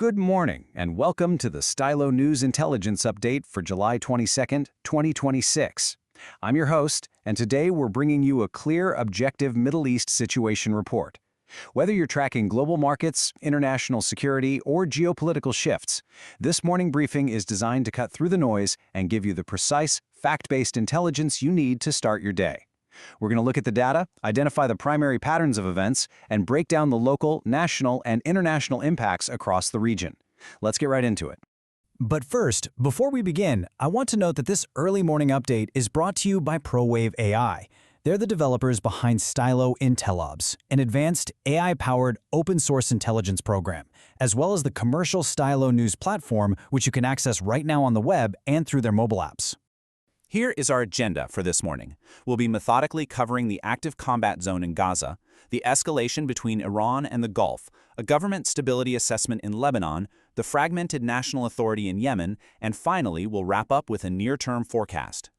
Good morning, and welcome to the Stylo News Intelligence Update for July 22nd, 2026. I'm your host, and today we're bringing you a clear, objective Middle East situation report. Whether you're tracking global markets, international security, or geopolitical shifts, this morning briefing is designed to cut through the noise and give you the precise, fact-based intelligence you need to start your day. We're going to look at the data, identify the primary patterns of events, and break down the local, national, and international impacts across the region. Let's get right into it. But first, before we begin, I want to note that this early morning update is brought to you by ProWave AI. They're the developers behind Stylo Intel, an advanced AI-powered open-source intelligence program, as well as the commercial Stylo News platform, which you can access right now on the web and through their mobile apps. Here is our agenda for this morning. We'll be methodically covering the active combat zone in Gaza, the escalation between Iran and the Gulf, a government stability assessment in Lebanon, the fragmented national authority in Yemen, and finally, we'll wrap up with a near-term forecast.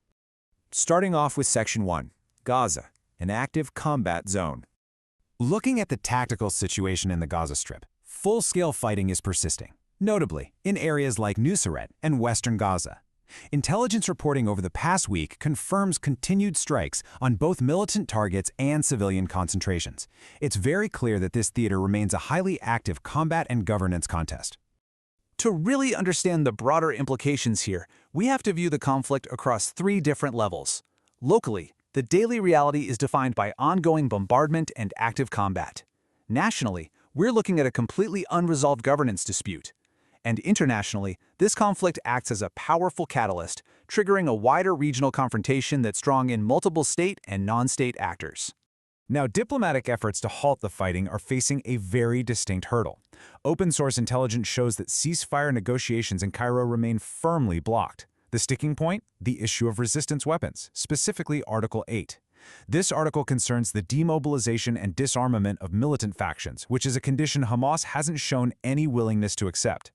Starting off with Section 1, Gaza, an active combat zone. Looking at the tactical situation in the Gaza Strip, full-scale fighting is persisting, notably in areas like Nuseirat and western Gaza. Intelligence reporting over the past week confirms continued strikes on both militant targets and civilian concentrations. It's very clear that this theater remains a highly active combat and governance contest. To really understand the broader implications here, we have to view the conflict across three different levels. Locally, the daily reality is defined by ongoing bombardment and active combat. Nationally, we're looking at a completely unresolved governance dispute. And internationally, this conflict acts as a powerful catalyst, triggering a wider regional confrontation that's drawing in multiple state and non-state actors. Now, diplomatic efforts to halt the fighting are facing a very distinct hurdle. Open-source intelligence shows that ceasefire negotiations in Cairo remain firmly blocked. The sticking point? The issue of resistance weapons, specifically Article 8. This article concerns the demobilization and disarmament of militant factions, which is a condition Hamas hasn't shown any willingness to accept.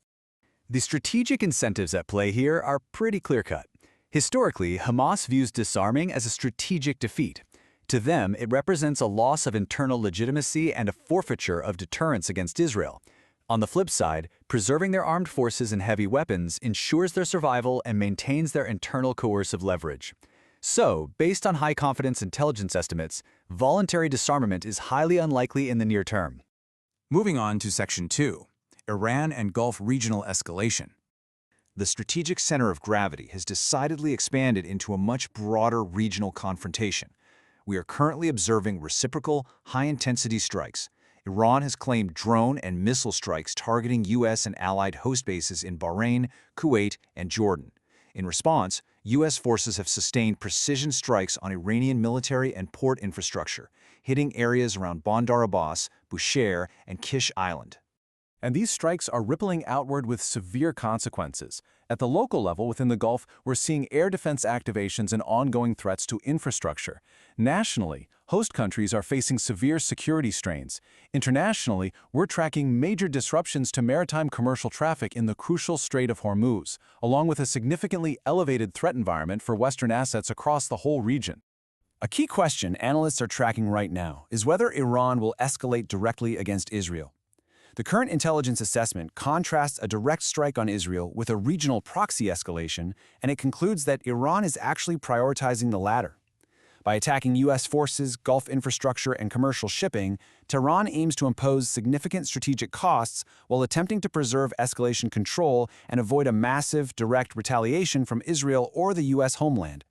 The strategic incentives at play here are pretty clear-cut. Historically, Hamas views disarming as a strategic defeat. To them, it represents a loss of internal legitimacy and a forfeiture of deterrence against Israel. On the flip side, preserving their armed forces and heavy weapons ensures their survival and maintains their internal coercive leverage. So, based on high-confidence intelligence estimates, voluntary disarmament is highly unlikely in the near term. Moving on to Section 2. Iran and Gulf regional escalation. The strategic center of gravity has decidedly expanded into a much broader regional confrontation. We are currently observing reciprocal, high-intensity strikes. Iran has claimed drone and missile strikes targeting U.S. and allied host bases in Bahrain, Kuwait, and Jordan. In response, U.S. forces have sustained precision strikes on Iranian military and port infrastructure, hitting areas around Bandar Abbas, Bushehr, and Kish Island. And these strikes are rippling outward with severe consequences. At the local level within the Gulf, we're seeing air defense activations and ongoing threats to infrastructure. Nationally, host countries are facing severe security strains. Internationally, we're tracking major disruptions to maritime commercial traffic in the crucial Strait of Hormuz, along with a significantly elevated threat environment for Western assets across the whole region. A key question analysts are tracking right now is whether Iran will escalate directly against Israel. The current intelligence assessment contrasts a direct strike on Israel with a regional proxy escalation, and it concludes that Iran is actually prioritizing the latter. By attacking U.S. forces, Gulf infrastructure, and commercial shipping, Tehran aims to impose significant strategic costs while attempting to preserve escalation control and avoid a massive, direct retaliation from Israel or the U.S. homeland.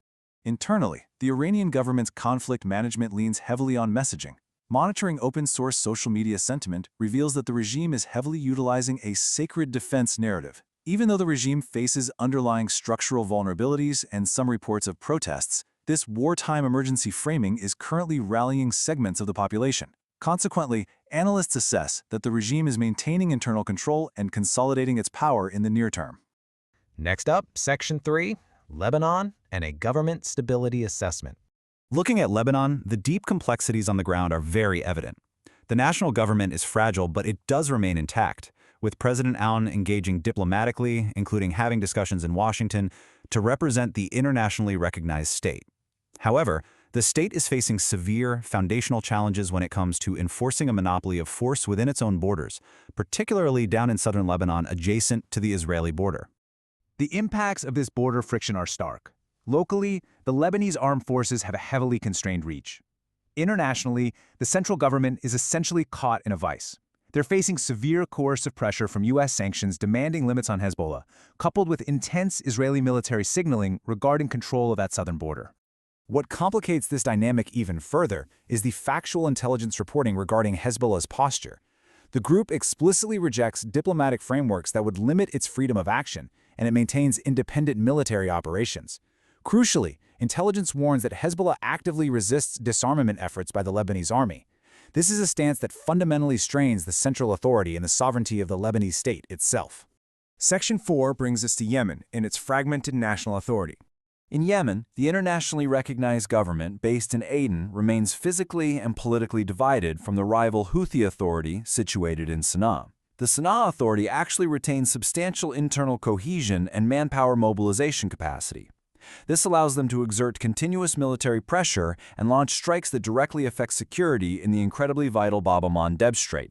Internally, the Iranian government's conflict management leans heavily on messaging. Monitoring open-source social media sentiment reveals that the regime is heavily utilizing a sacred defense narrative. Even though the regime faces underlying structural vulnerabilities and some reports of protests, this wartime emergency framing is currently rallying segments of the population. Consequently, analysts assess that the regime is maintaining internal control and consolidating its power in the near term. Next up, Section 3, Lebanon and a government stability assessment. Looking at Lebanon, the deep complexities on the ground are very evident. The national government is fragile, but it does remain intact, with President Aoun engaging diplomatically, including having discussions in Washington, to represent the internationally recognized state. However, The state is facing severe, foundational challenges when it comes to enforcing a monopoly of force within its own borders, particularly down in southern Lebanon adjacent to the Israeli border. The impacts of this border friction are stark. Locally, the Lebanese armed forces have a heavily constrained reach. Internationally, the central government is essentially caught in a vice. They're facing severe coercive pressure from U.S. sanctions demanding limits on Hezbollah, coupled with intense Israeli military signaling regarding control of that southern border. What complicates this dynamic even further is the factual intelligence reporting regarding Hezbollah's posture. The group explicitly rejects diplomatic frameworks that would limit its freedom of action, and it maintains independent military operations. Crucially, intelligence warns that Hezbollah actively resists disarmament efforts by the Lebanese army. This is a stance that fundamentally strains the central authority and the sovereignty of the Lebanese state itself. Section 4 brings us to Yemen and its fragmented national authority. In Yemen, the internationally recognized government based in Aden remains physically and politically divided from the rival Houthi authority situated in Sana'a. The Sana'a authority actually retains substantial internal cohesion and manpower mobilization capacity. This allows them to exert continuous military pressure and launch strikes that directly affect security in the incredibly vital Bab el-Mandeb Strait.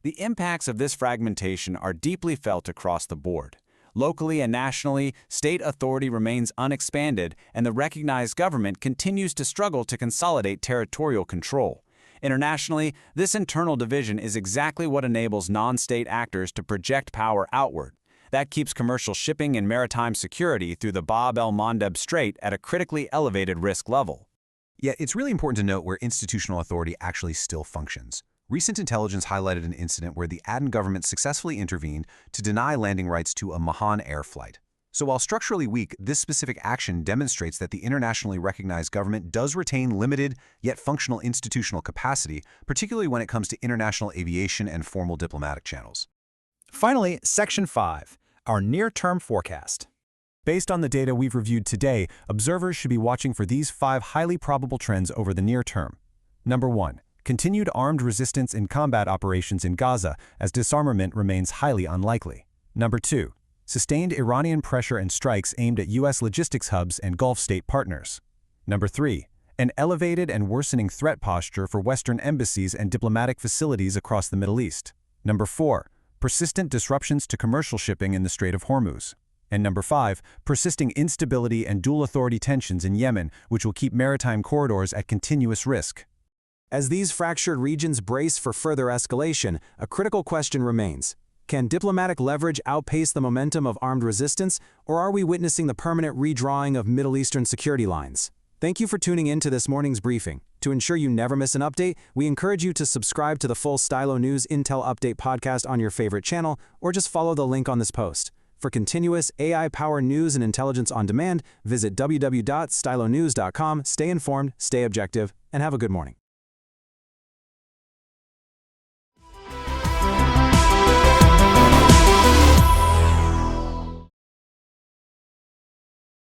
The impacts of this fragmentation are deeply felt across the board. Locally and nationally, state authority remains unexpanded, and the recognized government continues to struggle to consolidate territorial control. Internationally, this internal division is exactly what enables non-state actors to project power outward. That keeps commercial shipping and maritime security through the Bab el-Mandeb Strait at a critically elevated risk level. Yet it's really important to note where institutional authority actually still functions. Recent intelligence highlighted an incident where the Aden government successfully intervened to deny landing rights to a Mahan air flight. So while structurally weak, this specific action demonstrates that the internationally recognized government does retain limited, yet functional institutional capacity, particularly when it comes to international aviation and formal diplomatic channels. Finally, Section 5, our near-term forecast. Based on the data we've reviewed today, observers should be watching for these 5 highly probable trends over the near term. Number 1. Continued armed resistance in combat operations in Gaza as disarmament remains highly unlikely. Number 2. Sustained Iranian pressure and strikes aimed at U.S. logistics hubs and Gulf state partners. Number 3. An elevated and worsening threat posture for Western embassies and diplomatic facilities across the Middle East. Number 4. Persistent disruptions to commercial shipping in the Strait of Hormuz. And number 5. Persisting instability and dual authority tensions in Yemen, which will keep maritime corridors at continuous risk. As these fractured regions brace for further escalation, a critical question remains. Can diplomatic leverage outpace the momentum of armed resistance, or are we witnessing the permanent redrawing of Middle Eastern security lines? Thank you for tuning in to this morning's briefing. To ensure you never miss an update, we encourage you to subscribe to the full Stylo News Intel Update podcast on your favorite channel, or just follow the link on this post. For continuous AI-powered news and intelligence on demand, visit www.stylonews.com. Stay informed, stay objective, and have a good morning.